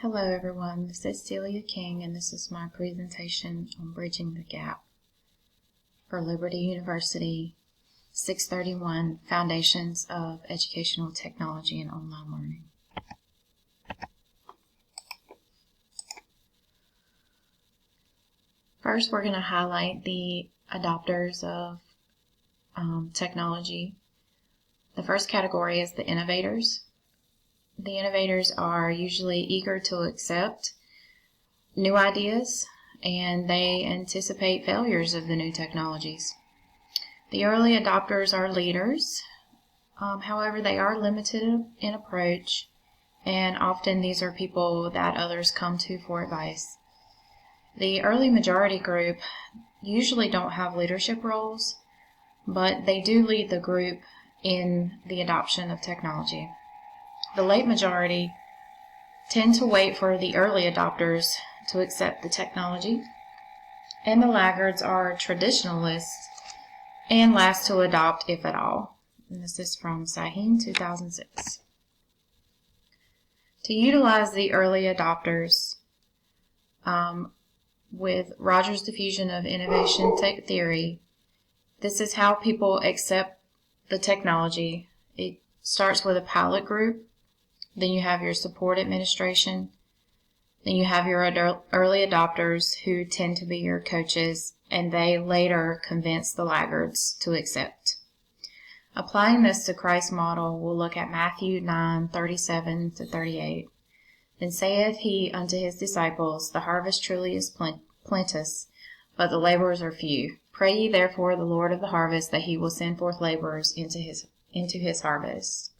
Hello everyone, this is Celia King and this is my presentation on Bridging the Gap for Liberty University 631 Foundations of Educational Technology and Online Learning. First, we're going to highlight the adopters of technology. The first category is the innovators. The innovators are usually eager to accept new ideas and they anticipate failures of the new technologies. The early adopters are leaders. However, they are limited in approach, and often these are people that others come to for advice. The early majority group usually don't have leadership roles, but they do lead the group in the adoption of technology. The late majority tend to wait for the early adopters to accept the technology, and the laggards are traditionalists and last to adopt, if at all. And this is from Sahin, 2006. To utilize the early adopters with Rogers' diffusion of innovation theory, this is how people accept the technology. It starts with a pilot group. Then you have your support administration. Then you have your early adopters who tend to be your coaches, and they later convince the laggards to accept. Applying this to Christ's model, we'll look at Matthew 9:37-38. Then saith he unto his disciples, The harvest truly is plenteous, but the laborers are few. Pray ye therefore the Lord of the harvest that he will send forth laborers into his harvest.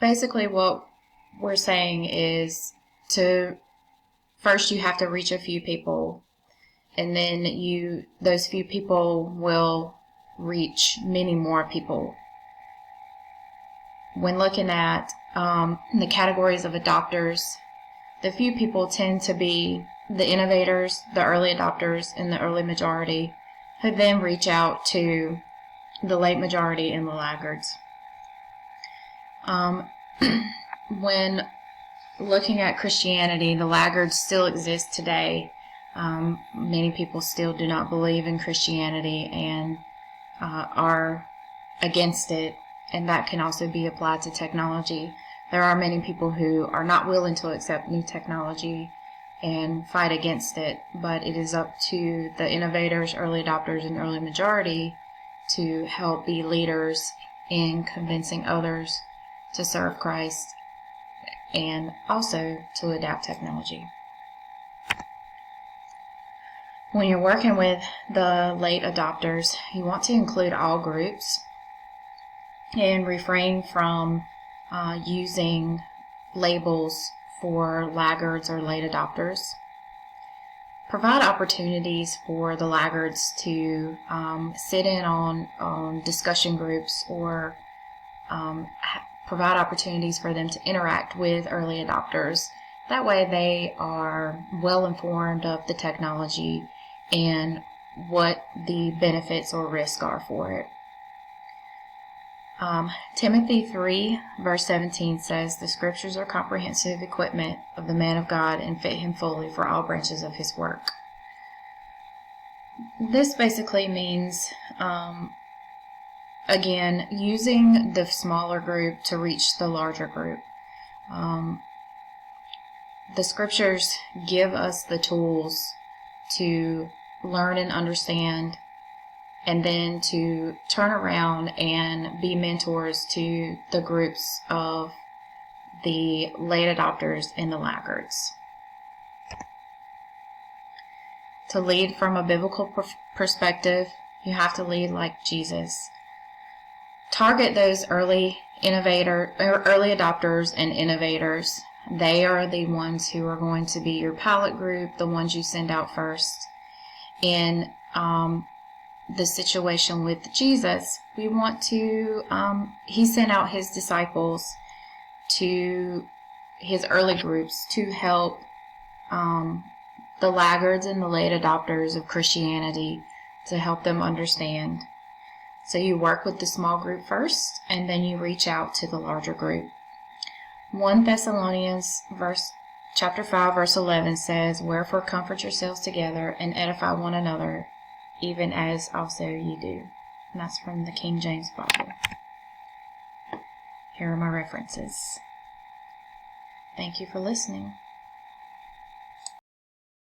Basically, what we're saying is first you have to reach a few people, and then those few people will reach many more people. When looking at the categories of adopters, the few people tend to be the innovators, the early adopters, and the early majority, who then reach out to the late majority and the laggards. When looking at Christianity, the laggards still exist today. Many people still do not believe in Christianity and are against it, and that can also be applied to technology. There are many people who are not willing to accept new technology and fight against it, but it is up to the innovators, early adopters, and early majority to help be leaders in convincing others to serve Christ and also to adapt technology. When you're working with the late adopters, you want to include all groups and refrain from using labels for laggards or late adopters. Provide opportunities for the laggards to sit in on discussion groups or provide opportunities for them to interact with early adopters. That way they are well informed of the technology and what the benefits or risks are for it. Timothy 3 verse 17 says, The scriptures are comprehensive equipment of the man of God and fit him fully for all branches of his work. This basically means again, using the smaller group to reach the larger group. The scriptures give us the tools to learn and understand, and then to turn around and be mentors to the groups of the late adopters and the laggards. To lead from a biblical perspective, you have to lead like Jesus. Target those early adopters and innovators. They are the ones who are going to be your pilot group, the ones you send out first. In the situation with Jesus, we want to, he sent out his disciples to his early groups to help the laggards and the late adopters of Christianity, to help them understand. So you work with the small group first, and then you reach out to the larger group. 1 Thessalonians chapter 5, verse 11 says, "Wherefore comfort yourselves together and edify one another, even as also ye do." And that's from the King James Bible. Here are my references. Thank you for listening.